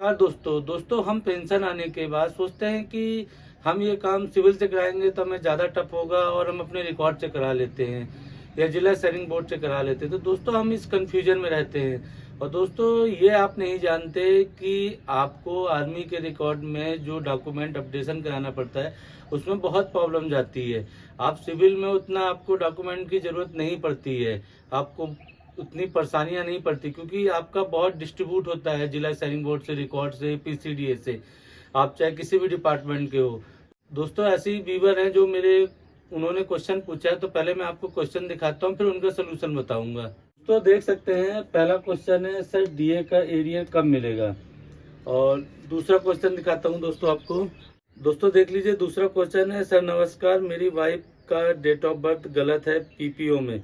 नमस्कार दोस्तों हम पेंशन आने के बाद सोचते हैं कि हम ये काम सिविल से कराएंगे तो हमें ज़्यादा टफ होगा और हम अपने रिकॉर्ड से करा लेते हैं या जिला सैनिक बोर्ड से करा लेते हैं। तो दोस्तों हम इस कंफ्यूजन में रहते हैं और दोस्तों ये आप नहीं जानते कि आपको आर्मी के रिकॉर्ड में जो डॉक्यूमेंट अपडेशन कराना पड़ता है उसमें बहुत प्रॉब्लम जाती है। आप सिविल में उतना आपको डॉक्यूमेंट की ज़रूरत नहीं पड़ती है, आपको उतनी परेशानियां नहीं पड़ती क्योंकि आपका बहुत डिस्ट्रीब्यूट होता है जिला सैनिक बोर्ड से, रिकॉर्ड से, पीसीडीए से, आप चाहे किसी भी डिपार्टमेंट के हो। दोस्तों ऐसे ही व्यूवर हैं जो उन्होंने क्वेश्चन पूछा है, तो पहले मैं आपको क्वेश्चन दिखाता हूँ फिर उनका सोल्यूशन बताऊंगा। तो देख सकते हैं पहला क्वेश्चन है, सर डीए का एरियर कब मिलेगा। और दूसरा क्वेश्चन दिखाता हूँ दोस्तों आपको। दोस्तों देख लीजिए, दूसरा क्वेश्चन है, सर नमस्कार, मेरी वाइफ का डेट ऑफ बर्थ गलत है, पीपीओ में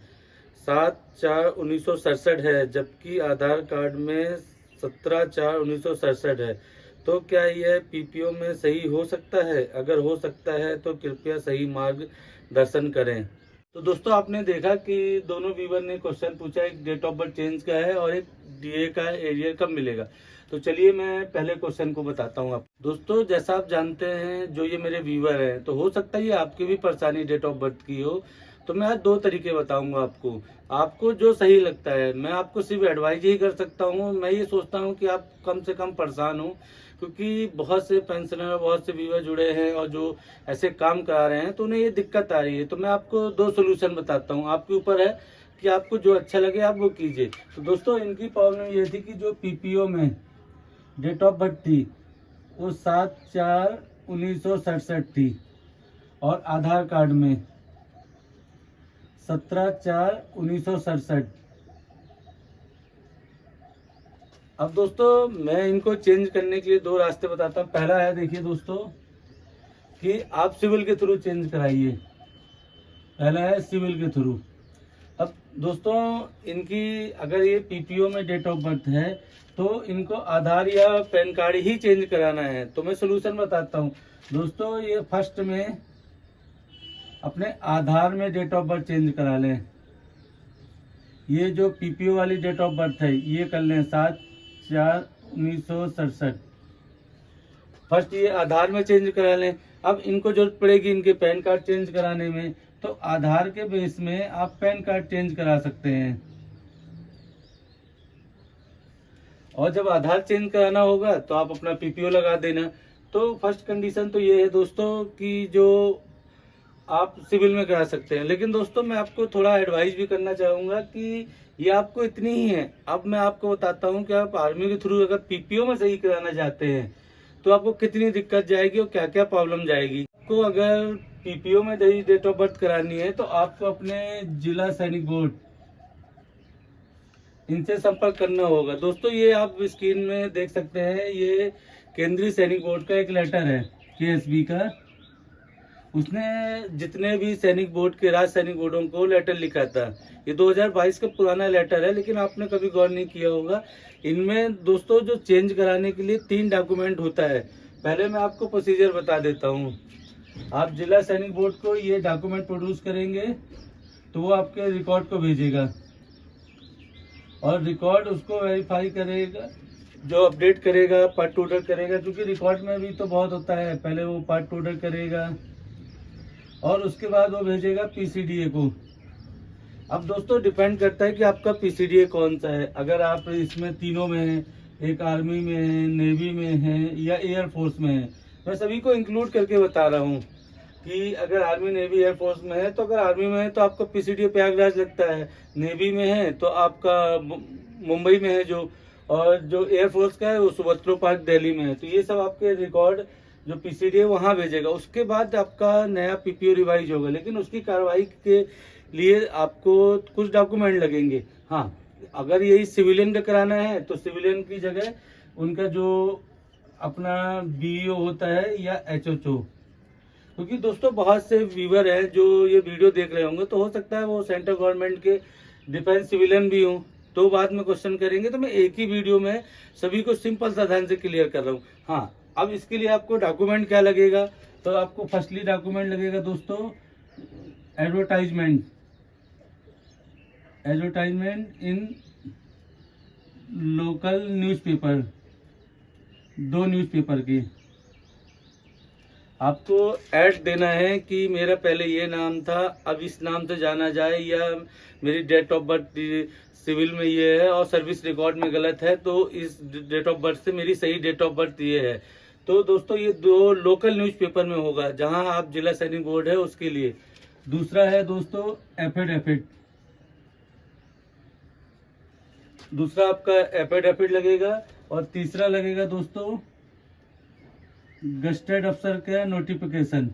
7/4/1967 है जबकि आधार कार्ड में 17/4/1967 है, तो क्या यह पीपीओ में सही हो सकता है? अगर हो सकता है तो कृपया सही मार्गदर्शन करें। तो दोस्तों आपने देखा कि दोनों व्यूवर ने क्वेश्चन पूछा, एक डेट ऑफ बर्थ चेंज का है और एक डीए का एरियर कब मिलेगा। तो चलिए मैं पहले क्वेश्चन को बताता हूँ आप दोस्तों। जैसा आप जानते हैं, जो ये मेरे व्यूवर हैं, तो हो सकता है ये आपकी भी परेशानी डेट ऑफ बर्थ की हो। तो मैं आज दो तरीके बताऊंगा आपको, आपको जो सही लगता है। मैं आपको सिर्फ एडवाइज ही कर सकता हूँ। मैं ये सोचता हूँ कि आप कम से कम परेशान हो, क्योंकि बहुत से पेंशनर, बहुत से व्यूवर जुड़े हैं और जो ऐसे काम करा रहे हैं तो उन्हें ये दिक्कत आ रही है। तो मैं आपको दो सोल्यूशन बताता हूँ, आपके ऊपर है कि आपको जो अच्छा लगे आप वो कीजिए। तो दोस्तों इनकी प्रॉब्लम ये थी कि जो पीपीओ में डेट ऑफ बर्थ थी वो 7/4/1967 थी और आधार कार्ड में 17/4/1967। अब दोस्तों मैं इनको चेंज करने के लिए दो रास्ते बताता हूँ। पहला है, देखिए दोस्तों, कि आप सिविल के थ्रू चेंज कराइए। पहला है सिविल के थ्रू। अब दोस्तों इनकी अगर ये पीपीओ में डेट ऑफ बर्थ है तो इनको आधार या पैन कार्ड ही चेंज कराना है। तो मैं सोल्यूशन बताता हूँ दोस्तों। ये फर्स्ट में अपने आधार में डेट ऑफ बर्थ चेंज करा लें। ये जो पीपीओ वाली डेट ऑफ बर्थ है ये कर लें 7/4/1967। फर्स्ट ये आधार में चेंज करा लें। अब इनको जरूरत पड़ेगी इनके पैन कार्ड चेंज कराने में, तो आधार के बेस में आप पैन कार्ड चेंज करा सकते हैं। और जब आधार चेंज कराना होगा तो आप अपना पीपीओ लगा देना। तो फर्स्ट कंडीशन तो ये है दोस्तों कि जो आप सिविल में करा सकते हैं। लेकिन दोस्तों मैं आपको थोड़ा एडवाइस भी करना चाहूंगा कि ये आपको इतनी ही है। अब मैं आपको बताता हूँ कि आप आर्मी के थ्रू अगर पीपीओ में सही कराना चाहते हैं तो आपको कितनी दिक्कत जाएगी और क्या क्या प्रॉब्लम जाएगी। आपको अगर पीपीओ में डेट ऑफ बर्थ करानी है तो आपको अपने जिला सैनिक बोर्ड इनसे संपर्क करना होगा। दोस्तों ये आप स्क्रीन में देख सकते हैं, ये केंद्रीय सैनिक बोर्ड का एक लेटर है, केएसबी का। उसने जितने भी सैनिक बोर्ड के, राज्य सैनिक बोर्डों को लेटर लिखा था। ये 2022 का पुराना लेटर है, लेकिन आपने कभी गौर नहीं किया होगा। इनमें दोस्तों जो चेंज कराने के लिए 3 डॉक्यूमेंट होता है। पहले मैं आपको प्रोसीजर बता देता हूँ। आप जिला सैनिक बोर्ड को ये डॉक्यूमेंट प्रोड्यूस करेंगे तो वो आपके रिकॉर्ड को भेजेगा और रिकॉर्ड उसको वेरीफाई करेगा, जो अपडेट करेगा, पार्ट टूडर करेगा, क्योंकि रिकॉर्ड में भी तो बहुत होता है। पहले वो पार्ट टूडर करेगा और उसके बाद वो भेजेगा पीसीडीए को। अब दोस्तों डिपेंड करता है कि आपका पीसीडीए कौन सा है। अगर आप इसमें तीनों में हैं, एक आर्मी में है, नेवी में है या एयरफोर्स में है, मैं सभी को इंक्लूड करके बता रहा हूँ कि अगर आर्मी, नेवी, एयरफोर्स में है तो अगर आर्मी में है तो आपका पीसीडीए प्रयागराज लगता है, नेवी में है तो आपका मुंबई में है जो, और जो एयरफोर्स का है वो सुभद्रो पार्क दिल्ली में है। तो ये सब आपके रिकॉर्ड जो पीसीडीए वहां भेजेगा। उसके बाद आपका नया पीपीओ रिवाइज होगा, लेकिन उसकी कार्रवाई के लिए आपको कुछ डॉक्यूमेंट लगेंगे। हाँ, अगर यही सिविलियन का कराना है तो सिविलियन की जगह उनका जो अपना बीईओ होता है या एचओचओ, क्योंकि दोस्तों बहुत से व्यूवर हैं जो ये वीडियो देख रहे होंगे, तो हो सकता है वो सेंट्रल गवर्नमेंट के डिफेंस सिविलियन भी हों, तो बाद में क्वेश्चन करेंगे। तो मैं एक ही वीडियो में सभी को सिंपल साधारण से क्लियर कर रहा हूँ। हाँ, अब इसके लिए आपको डॉक्यूमेंट क्या लगेगा, तो आपको फर्स्टली डॉक्यूमेंट लगेगा दोस्तों एडवर्टाइजमेंट इन लोकल न्यूज़पेपर। 2 न्यूज़पेपर की। आपको ऐड देना है कि मेरा पहले ये नाम था, अब इस नाम से जाना जाए, या मेरी डेट ऑफ बर्थ सिविल में ये है और सर्विस रिकॉर्ड में गलत है, तो इस डेट ऑफ बर्थ से मेरी सही डेट ऑफ बर्थ ये है। तो दोस्तों ये 2 लोकल न्यूज़पेपर में होगा जहां आप जिला सैनिक बोर्ड है उसके लिए। दूसरा है दोस्तों एफिडेविट, दूसरा आपका एफिडेविट लगेगा। और तीसरा लगेगा दोस्तों गस्टेड अफसर का नोटिफिकेशन।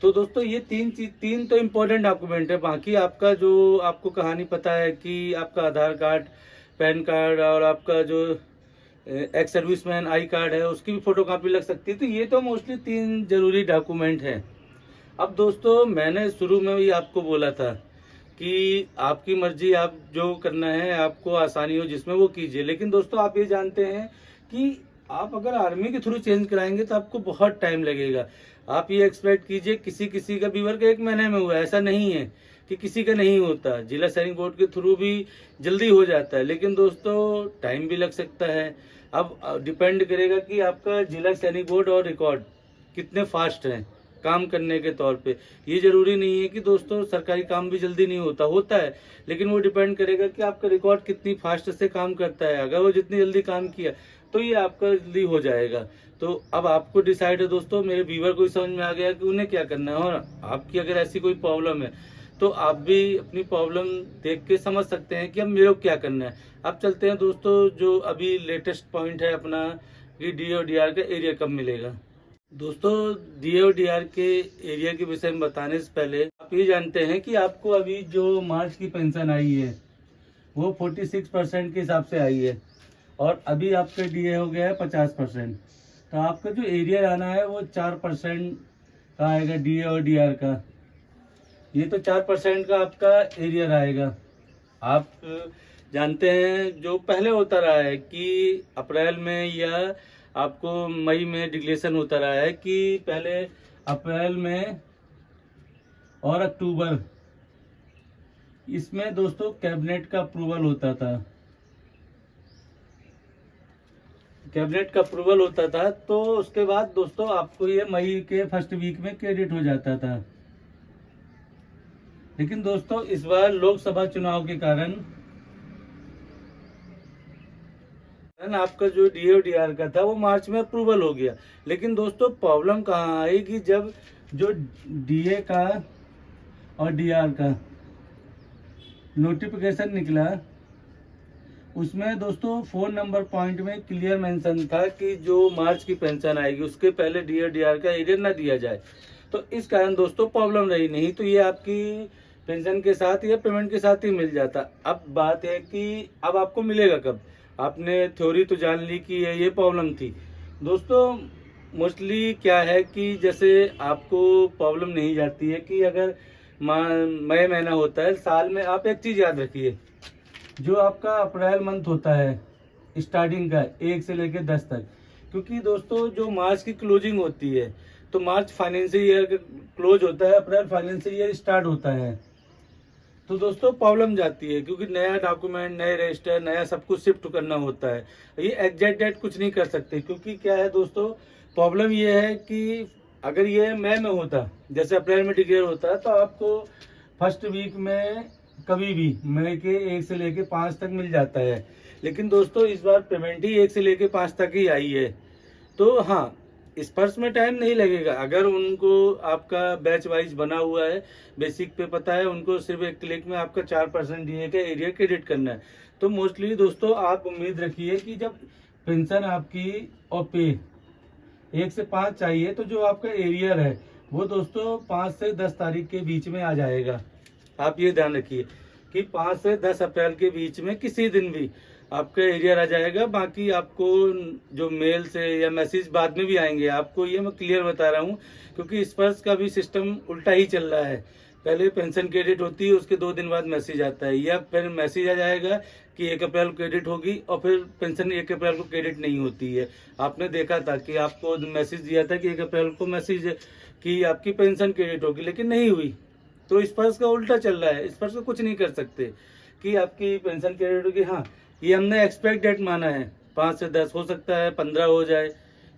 तो दोस्तों ये 3 तो इम्पोर्टेंट डॉक्यूमेंट है। बाकी आपका जो आपको कहानी पता है कि आपका आधार कार्ड, पैन कार्ड और आपका जो एक्स सर्विसमैन आई कार्ड है उसकी भी फोटोकॉपी लग सकती है। तो ये तो मोस्टली 3 जरूरी डॉक्यूमेंट हैं। अब दोस्तों मैंने शुरू में भी आपको बोला था कि आपकी मर्जी, आप जो करना है आपको आसानी हो जिसमें वो कीजिए। लेकिन दोस्तों आप ये जानते हैं कि आप अगर आर्मी के थ्रू चेंज कराएंगे तो आपको बहुत टाइम लगेगा। आप ये एक्सपेक्ट कीजिए किसी किसी का बीवर का 1 महीने में हुआ, ऐसा नहीं है कि किसी का नहीं होता। जिला सैनिक बोर्ड के थ्रू भी जल्दी हो जाता है, लेकिन दोस्तों टाइम भी लग सकता है। अब डिपेंड करेगा कि आपका जिला सैनिक बोर्ड और रिकॉर्ड कितने फास्ट हैं काम करने के तौर पे। ये जरूरी नहीं है कि दोस्तों सरकारी काम भी जल्दी नहीं होता है, लेकिन वो डिपेंड करेगा कि आपका रिकॉर्ड कितनी फास्ट से काम करता है। अगर वो जितनी जल्दी काम किया तो ये आपका जल्दी हो जाएगा। तो अब आपको डिसाइड है दोस्तों, मेरे व्यूअर को समझ में आ गया कि उन्हें क्या करना है। और आपकी अगर ऐसी कोई प्रॉब्लम है तो आप भी अपनी प्रॉब्लम देख के समझ सकते हैं कि अब मेरे को क्या करना है। अब चलते हैं दोस्तों जो अभी लेटेस्ट पॉइंट है अपना, कि DODR का एरिया कब मिलेगा। दोस्तों DODR के एरिया के विषय में बताने से पहले आप ये जानते हैं कि आपको अभी जो मार्च की पेंशन आई है वो 46% के हिसाब से आई है, और अभी आपका DA हो गया है 50%। तो आपका जो एरिया आना है वो 4% का आएगा DA और DR का। ये तो 4% का आपका एरिया आएगा। आप जानते हैं जो पहले होता रहा है कि अप्रैल में या आपको मई में डिक्लेरेशन होता रहा है कि पहले अप्रैल में और अक्टूबर, इसमें दोस्तों कैबिनेट का अप्रूवल होता था। कैबिनेट का अप्रूवल होता था तो उसके बाद दोस्तों आपको ये मई के फर्स्ट वीक में क्रेडिट हो जाता था। लेकिन दोस्तों इस बार लोकसभा चुनाव के कारण आपका जो DODR का था वो मार्च में अप्रूवल हो गया। लेकिन दोस्तों प्रॉब्लम कहाँ आएगी, जब जो DA का और DR का नोटिफिकेशन निकला उसमें दोस्तों फोन नंबर पॉइंट में क्लियर मेंशन था कि जो मार्च की पेंशन आएगी उसके पहले DODR का एरिया ना दिया जाए। तो इस कारण दोस्तों प्रॉब्लम रही, नहीं तो ये आपकी पेंशन के साथ या पेमेंट के साथ ही मिल जाता। अब बात है कि अब आपको मिलेगा कब। आपने थ्योरी तो जान ली कि ये प्रॉब्लम थी। दोस्तों मोस्टली क्या है कि जैसे आपको प्रॉब्लम नहीं जाती है कि अगर मई महीना होता है साल में, आप एक चीज़ याद रखिए, जो आपका अप्रैल मंथ होता है स्टार्टिंग का 1 से लेकर 10 तक, क्योंकि दोस्तों जो मार्च की क्लोजिंग होती है तो मार्च फाइनेंशियल ईयर क्लोज होता है, अप्रैल फाइनेंशियल ईयर स्टार्ट होता है। तो दोस्तों प्रॉब्लम जाती है क्योंकि नया डॉक्यूमेंट, नए रजिस्टर, नया सब कुछ शिफ्ट करना होता है। ये एग्जैक्ट डेट कुछ नहीं कर सकते, क्योंकि क्या है दोस्तों प्रॉब्लम ये है कि अगर ये मई में होता, जैसे अप्रैल में डिक्लेयर होता, तो आपको फर्स्ट वीक में कभी भी मई के 1 से लेके 5 तक मिल जाता है। लेकिन दोस्तों इस बार पेमेंट ही 1 से लेके 5 तक ही आई है। तो हाँ, स्पर्श में टाइम नहीं लगेगा। अगर उनको आपका बैच वाइज बना हुआ है, बेसिक पे पता है, उनको सिर्फ एक क्लिक में आपका 4% DA का एरिया क्रेडिट करना है। तो मोस्टली दोस्तों आप उम्मीद रखिए कि जब पेंशन आपकी और पे 1 से 5 चाहिए तो जो आपका एरियर है वो दोस्तों 5 से 10 तारीख के बीच में आ जाएगा। आप ये ध्यान रखिए कि 5 से 10 अप्रैल के बीच में किसी दिन भी आपका एरियर आ जाएगा। बाकी आपको जो मेल से या मैसेज बाद में भी आएंगे, आपको ये मैं क्लियर बता रहा हूँ, क्योंकि स्पर्श का भी सिस्टम उल्टा ही चल रहा है। पहले पेंशन क्रेडिट होती है, उसके 2 दिन बाद मैसेज आता है, या फिर मैसेज आ जाएगा कि 1 अप्रैल को क्रेडिट होगी और फिर पेंशन 1 अप्रैल को क्रेडिट नहीं होती है। आपने देखा था कि आपको मैसेज दिया था कि 1 अप्रैल को मैसेज कि आपकी पेंशन क्रेडिट होगी, लेकिन नहीं हुई। तो स्पर्श का उल्टा चल रहा है, स्पर्श को कुछ नहीं कर सकते कि आपकी पेंशन क्रेडिट होगी। हाँ, ये हमने एक्सपेक्ट डेट माना है 5 से 10, हो सकता है 15 हो जाए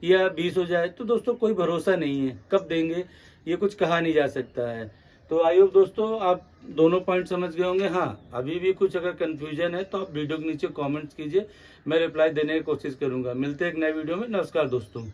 या 20 हो जाए। तो दोस्तों कोई भरोसा नहीं है कब देंगे, ये कुछ कहा नहीं जा सकता है। तो आई होप दोस्तों आप दोनों पॉइंट समझ गए होंगे। हाँ, अभी भी कुछ अगर कंफ्यूजन है तो आप वीडियो के नीचे कमेंट्स कीजिए, मैं रिप्लाई देने की कोशिश करूंगा। मिलते हैं एक नए वीडियो में। नमस्कार दोस्तों।